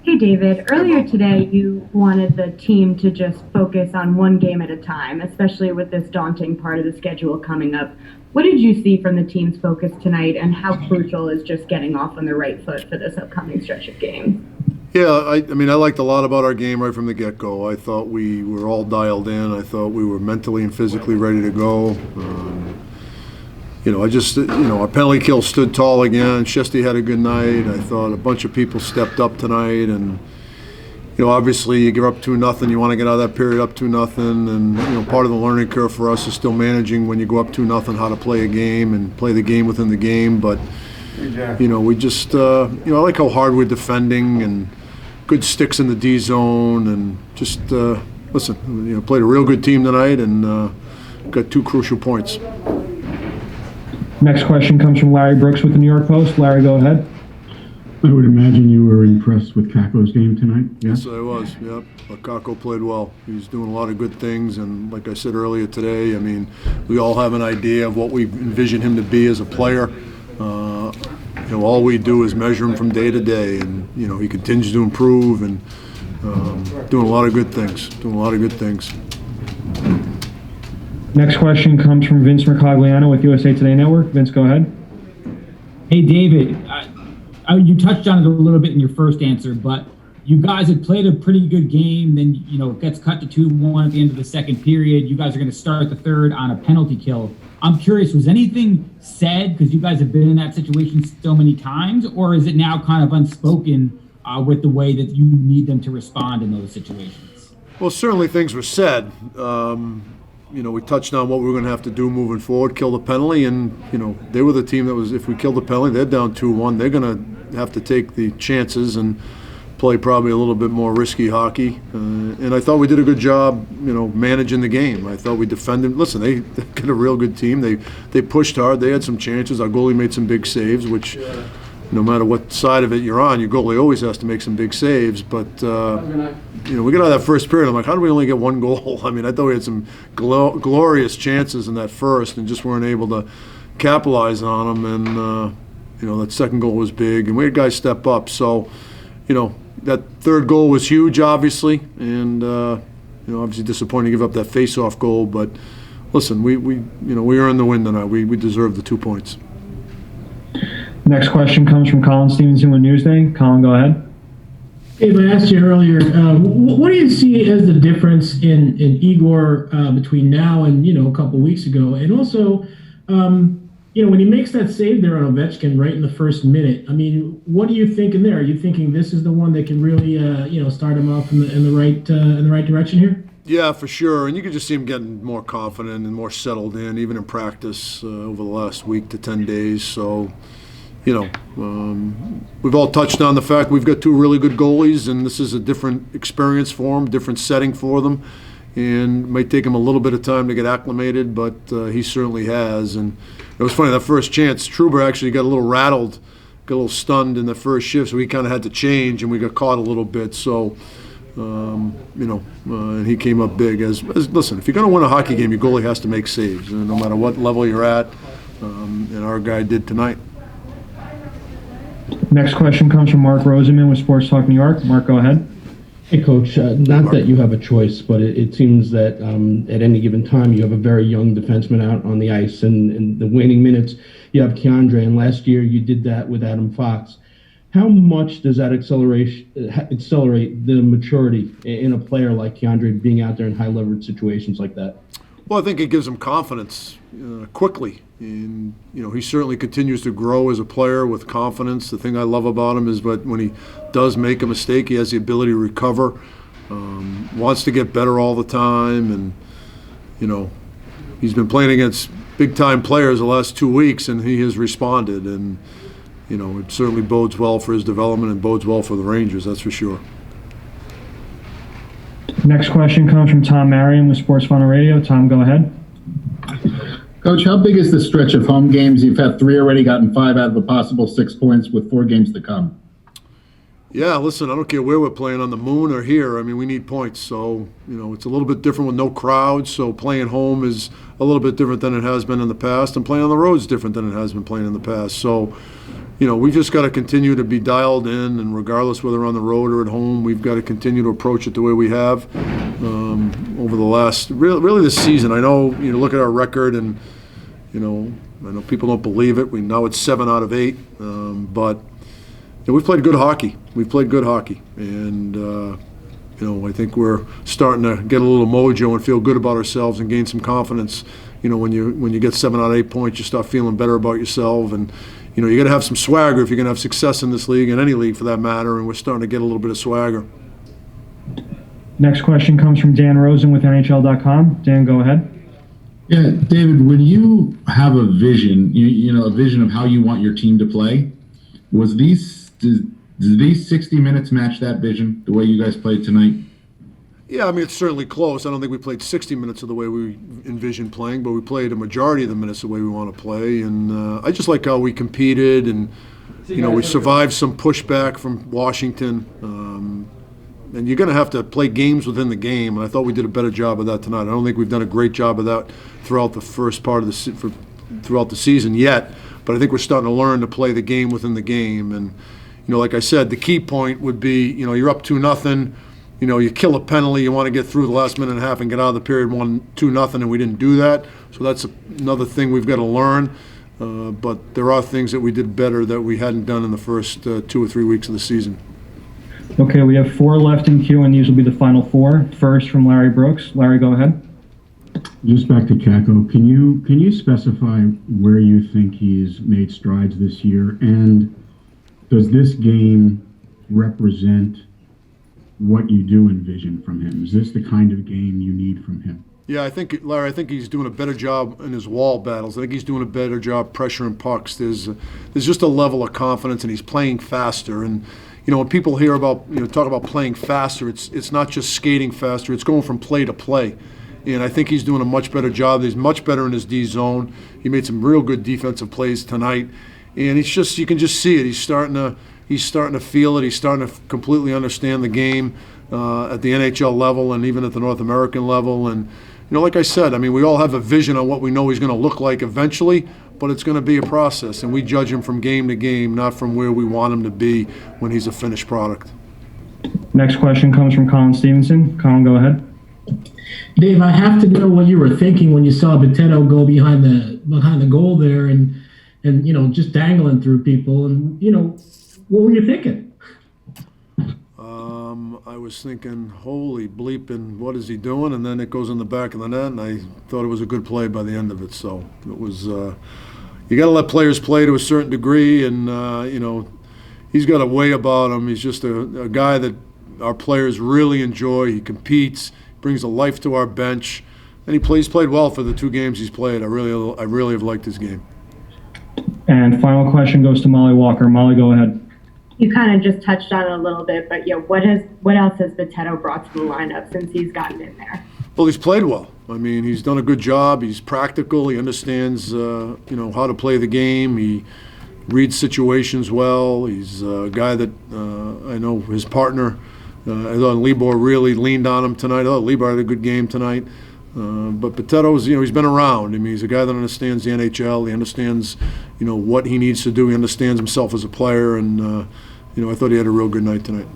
Hey David, earlier today you wanted the team to just focus on one game at a time, especially with this daunting part of the schedule coming up. What did you see from the team's focus tonight, and how crucial is just getting off on the right foot for this upcoming stretch of games? Yeah, I mean, I liked a lot about our game right from the get-go. I thought we were all dialed in. I thought we were mentally and physically ready to go. Our penalty kill stood tall again. Shesty had a good night. I thought a bunch of people stepped up tonight, and obviously you give up 2-0. You want to get out of that period up 2-0, and part of the learning curve for us is still managing when you go up 2-0 how to play a game and play the game within the game. But we just I like how hard we're defending and good sticks in the D zone, and just played a real good team tonight and got two crucial points. Next question comes from Larry Brooks with the New York Post. Larry, go ahead. I would imagine you were impressed with Kakko's game tonight. Yeah? Yes, I was. Yep, but Kakko played well. He's doing a lot of good things, and like I said earlier today, I mean, we all have an idea of what we envision him to be as a player. All we do is measure him from day to day, and he continues to improve and doing a lot of good things. Next question comes from Vince Mercogliano with USA Today Network. Vince, go ahead. Hey, David, you touched on it a little bit in your first answer, but you guys had played a pretty good game. Then, it gets cut to 2-1 at the end of the second period. You guys are going to start the third on a penalty kill. I'm curious, was anything said, because you guys have been in that situation so many times, or is it now kind of unspoken with the way that you need them to respond in those situations? Well, certainly things were said. We touched on what we were going to have to do moving forward, kill the penalty, and, they were the team that was, if we killed the penalty, they're down 2-1. They're going to have to take the chances and play probably a little bit more risky hockey. And I thought we did a good job, managing the game. I thought we defended. Listen, they got a real good team. They pushed hard. They had some chances. Our goalie made some big saves, which no matter what side of it you're on, your goalie always has to make some big saves. But, we got out of that first period. I'm like, how do we only get one goal? I mean, I thought we had some glorious chances in that first and just weren't able to capitalize on them. And, that second goal was big. And we had guys step up. So, that third goal was huge, obviously. And, obviously disappointing to give up that face-off goal. But, listen, we earned the win tonight. We deserved the 2 points. Next question comes from Colin Stevenson with Newsday. Colin, go ahead. Dave, I asked you earlier, what do you see as the difference in Igor between now and, a couple weeks ago? And also, when he makes that save there on Ovechkin right in the first minute, I mean, what are you thinking there? Are you thinking this is the one that can really, start him off in the right direction here? Yeah, for sure. And you can just see him getting more confident and more settled in, even in practice over the last week to 10 days. So, we've all touched on the fact we've got two really good goalies, and this is a different experience for them, different setting for them, and it might take him a little bit of time to get acclimated, but he certainly has. And it was funny, that first chance, Truber actually got a little rattled, got a little stunned in the first shift, so he kind of had to change, and we got caught a little bit. So, and he came up big. Listen, if you're going to win a hockey game, your goalie has to make saves, no matter what level you're at, and our guy did tonight. Next question comes from Mark Rosenman with Sports Talk New York. Mark, go ahead. Hey, Coach. Not that you have a choice, but it seems that at any given time you have a very young defenseman out on the ice, and in the waning minutes you have Keandre, and last year you did that with Adam Fox. How much does that accelerate the maturity in a player like Keandre being out there in high leverage situations like that? Well, I think it gives him confidence quickly. And, he certainly continues to grow as a player with confidence. The thing I love about him is that when he does make a mistake, he has the ability to recover, wants to get better all the time. And, he's been playing against big-time players the last 2 weeks, and he has responded. And, it certainly bodes well for his development and bodes well for the Rangers, that's for sure. Next question comes from Tom Marion with Sports Funnel Radio. Tom, go ahead. Coach, how big is the stretch of home games? You've had 3 already, gotten 5 out of a possible 6 points with 4 games to come. Yeah, listen, I don't care where we're playing, on the moon or here. I mean, we need points. So, it's a little bit different with no crowd. So playing home is a little bit different than it has been in the past. And playing on the road is different than it has been playing in the past. So, we've just got to continue to be dialed in, and regardless whether on the road or at home, we've got to continue to approach it the way we have over the last, really this season. I know, look at our record, and, I know people don't believe it. We know it's 7 out of 8, but we've played good hockey. And, I think we're starting to get a little mojo and feel good about ourselves and gain some confidence. When you get 7 out of 8 points, you start feeling better about yourself, and you got to have some swagger if you're going to have success in this league, and any league for that matter. And we're starting to get a little bit of swagger. Next question comes from Dan Rosen with NHL.com. Dan, go ahead. Yeah, David, when you have a vision, a vision of how you want your team to play, does these 60 minutes match that vision, the way you guys played tonight? Yeah, I mean, it's certainly close. I don't think we played 60 minutes of the way we envisioned playing, but we played a majority of the minutes the way we want to play. And I just like how we competed, and, we survived some pushback from Washington. And you're going to have to play games within the game, and I thought we did a better job of that tonight. I don't think we've done a great job of that throughout the first part of throughout the season yet, but I think we're starting to learn to play the game within the game. And, like I said, the key point would be, you're up 2-0, you kill a penalty, you want to get through the last minute and a half and get out of the period 2-0, and we didn't do that. So that's another thing we've got to learn. But there are things that we did better that we hadn't done in the first 2 or 3 weeks of the season. Okay, we have 4 left in queue, and these will be the final 4. First from Larry Brooks. Larry, go ahead. Just back to Kakko, can you specify where you think he's made strides this year, and does this game represent what you do envision from him? Is this the kind of game you need from him? Yeah, Larry, I think he's doing a better job in his wall battles. I think he's doing a better job pressuring pucks. There's just a level of confidence, and he's playing faster. And when people hear about talk about playing faster, it's not just skating faster. It's going from play to play. And I think he's doing a much better job. He's much better in his D zone. He made some real good defensive plays tonight. And you can just see it. He's starting to feel it. He's starting to completely understand the game at the NHL level and even at the North American level. And like I said, I mean, we all have a vision on what we know he's going to look like eventually, but it's going to be a process, and we judge him from game to game, not from where we want him to be when he's a finished product. Next question comes from Colin Stevenson. Colin, go ahead. Dave, I have to know what you were thinking when you saw Boteto go behind the goal there and just dangling through people, and what were you thinking? I was thinking, holy bleeping, what is he doing? And then it goes in the back of the net, and I thought it was a good play by the end of it. So it was, you got to let players play to a certain degree, and, he's got a way about him. He's just a guy that our players really enjoy. He competes, brings a life to our bench, and he's played well for the 2 games he's played. I really have liked his game. And final question goes to Molly Walker. Molly, go ahead. You kind of just touched on it a little bit, but what else has Boteto brought to the lineup since he's gotten in there? Well, he's played well. I mean, he's done a good job. He's practical. He understands, how to play the game. He reads situations well. He's a guy that I know his partner, I thought Libor really leaned on him tonight. I thought Libor had a good game tonight. But Boteto's, he's been around. I mean, he's a guy that understands the NHL. He understands, what he needs to do. He understands himself as a player, and I thought he had a real good night tonight.